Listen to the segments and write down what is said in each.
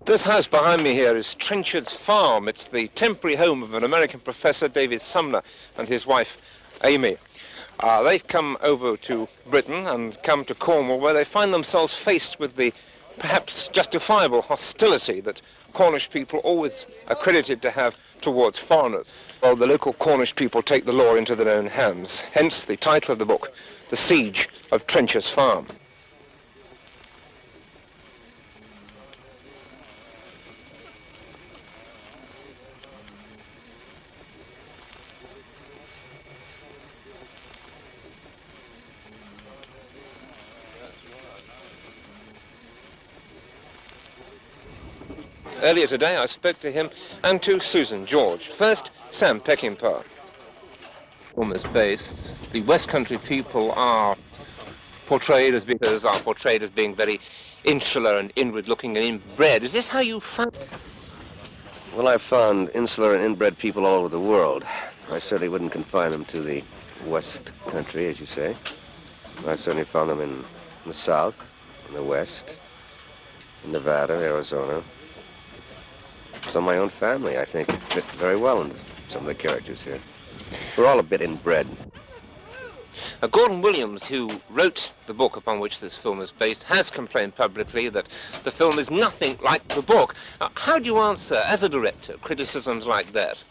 This house behind me here is Trenchard's Farm. It's the temporary home of an American professor, David Sumner, and his wife, Amy. They've come over to Britain and come to Cornwall, where they find themselves faced with the perhaps justifiable hostility that Cornish people always are credited to have towards foreigners. Well, the local Cornish people take the law into their own hands, hence the title of the book, The Siege of Trenchard's Farm. Earlier today, I spoke to him and to Susan George. First, Sam Peckinpah. Almost based. The West Country people are portrayed as being very insular and inward-looking and inbred. Is this how you found it? Well, I've found insular and inbred people all over the world. I certainly wouldn't confine them to the West Country, as you say. I've certainly found them in the South, in the West, in Nevada, Arizona. Some of my own family, I think, it fit very well into some of the characters here. We're all a bit inbred. Gordon Williams, who wrote the book upon which this film is based, has complained publicly that the film is nothing like the book. How do you answer, as a director, criticisms like that?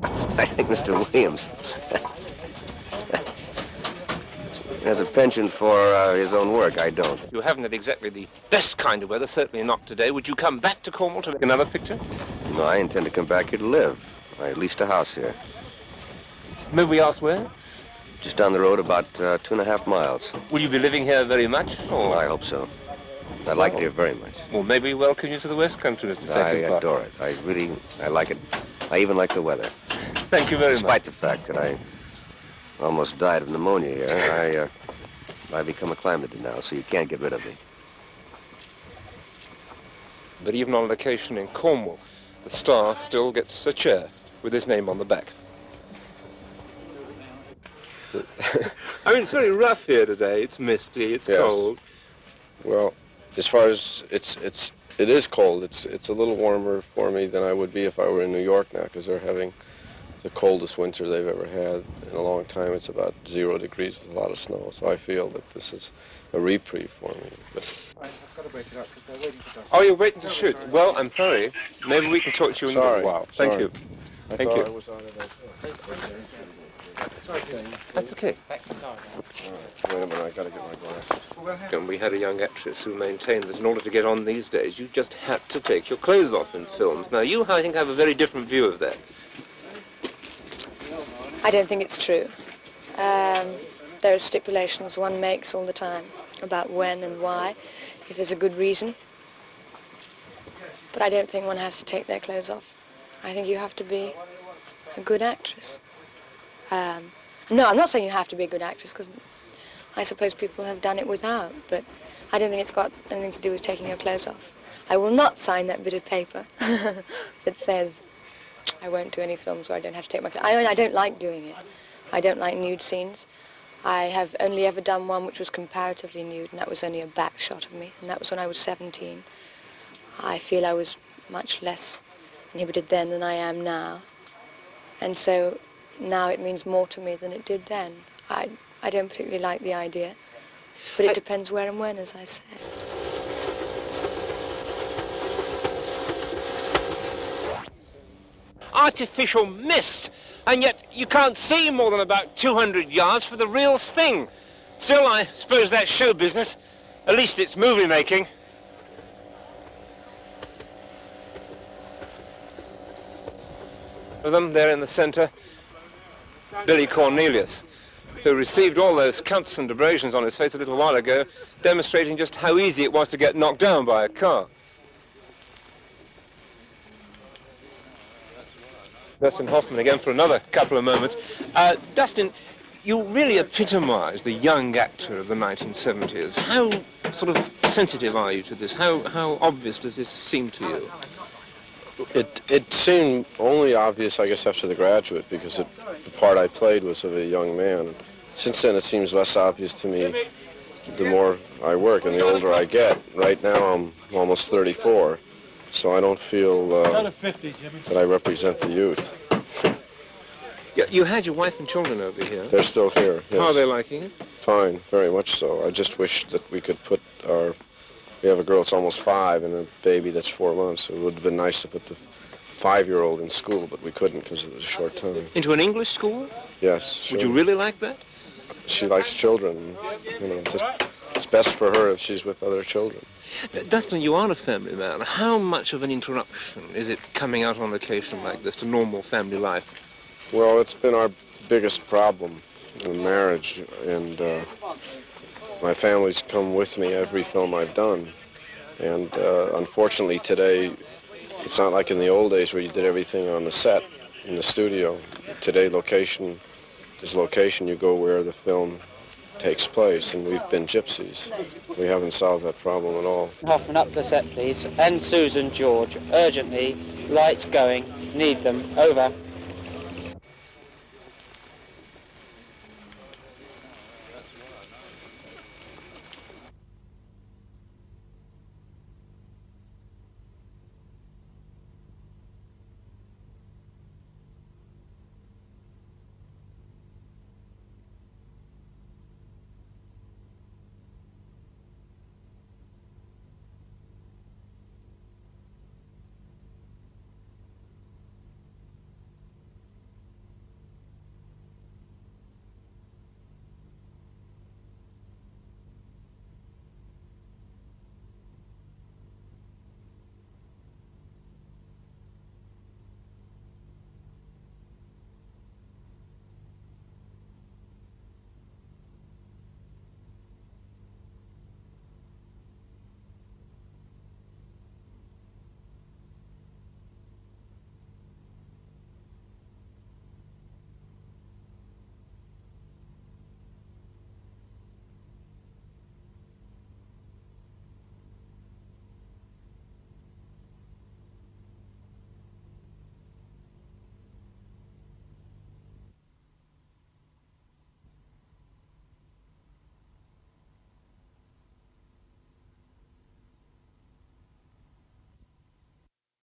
I think Mr. Williams has a penchant for his own work. I don't. You haven't had exactly the best kind of weather, certainly not today. Would you come back to Cornwall to make another picture? No, I intend to come back here to live. I leased a house here. May we ask where? Just down the road, about 2.5 miles. Will you be living here very much? Or? I hope so. I like it here very much. Well, maybe we welcome you to the West Country, Mr. Peckinpah. I adore it. I like it. I even like the weather. Thank you very much. Despite the fact that I almost died of pneumonia here, I become acclimated now, so you can't get rid of me. But even on location in Cornwall, the star still gets a chair with his name on the back. I mean, it's very rough here today. It's misty, it's cold. Well, as far as it is cold. It's a little warmer for me than I would be if I were in New York now, because they're having the coldest winter they've ever had in a long time. It's about 0 degrees with a lot of snow. So I feel that this is a reprieve for me. But I've got to break it up because they're waiting for Dustin. Oh, you're waiting to shoot. Well, I'm sorry. Maybe we can talk to you in a little while. Thank you. Thank you. I was on it. That's okay. Wait a minute, I gotta get my glasses. And we had a young actress who maintained that in order to get on these days, you just had to take your clothes off in films. Now, you, I think, have a very different view of that. I don't think it's true. There are stipulations one makes all the time about when and why, if there's a good reason. But I don't think one has to take their clothes off. I think you have to be a good actress. No, I'm not saying you have to be a good actress, because I suppose people have done it without, but I don't think it's got anything to do with taking your clothes off. I will not sign that bit of paper that says I won't do any films where I don't have to take my clothes. I don't like doing it. I don't like nude scenes. I have only ever done one which was comparatively nude, and that was only a back shot of me, and that was when I was 17. I feel I was much less inhibited then than I am now, and so now it means more to me than it did then. I don't particularly like the idea, but it depends where and when, as I say. Artificial mist, and yet you can't see more than about 200 yards for the real thing. Still, I suppose that's show business. At least it's movie making. Of them, there in the center, Billy Cornelius, who received all those cuts and abrasions on his face a little while ago, demonstrating just how easy it was to get knocked down by a car. Dustin Hoffman again for another couple of moments. Dustin, you really epitomise the young actor of the 1970s. How sort of sensitive are you to this? How obvious does this seem to you? It seemed only obvious, I guess, after The Graduate, because the part I played was of a young man. Since then, it seems less obvious to me the more I work and the older I get. Right now I'm almost 34, so I don't feel that I represent the youth. You had your wife and children over here. They're still here. Yes. How are they liking it? Fine, very much so. I just wish that we could put we have a girl that's almost 5 and a baby that's 4 months. So it would have been nice to put the 5-year-old in school, but we couldn't because it was a short time. Into an English school? Yes, sure. Would you really like that? She likes children, you know, just it's best for her if she's with other children. Dustin, you are a family man. How much of an interruption is it coming out on occasion like this to normal family life? Well, it's been our biggest problem in marriage, and my family's come with me every film I've done. And unfortunately today, it's not like in the old days where you did everything on the set, in the studio. Today, location is location. You go where the film takes place, and we've been gypsies. We haven't solved that problem at all. Hoffman, up the set, please. And Susan, George, urgently. Lights going. Need them. Over.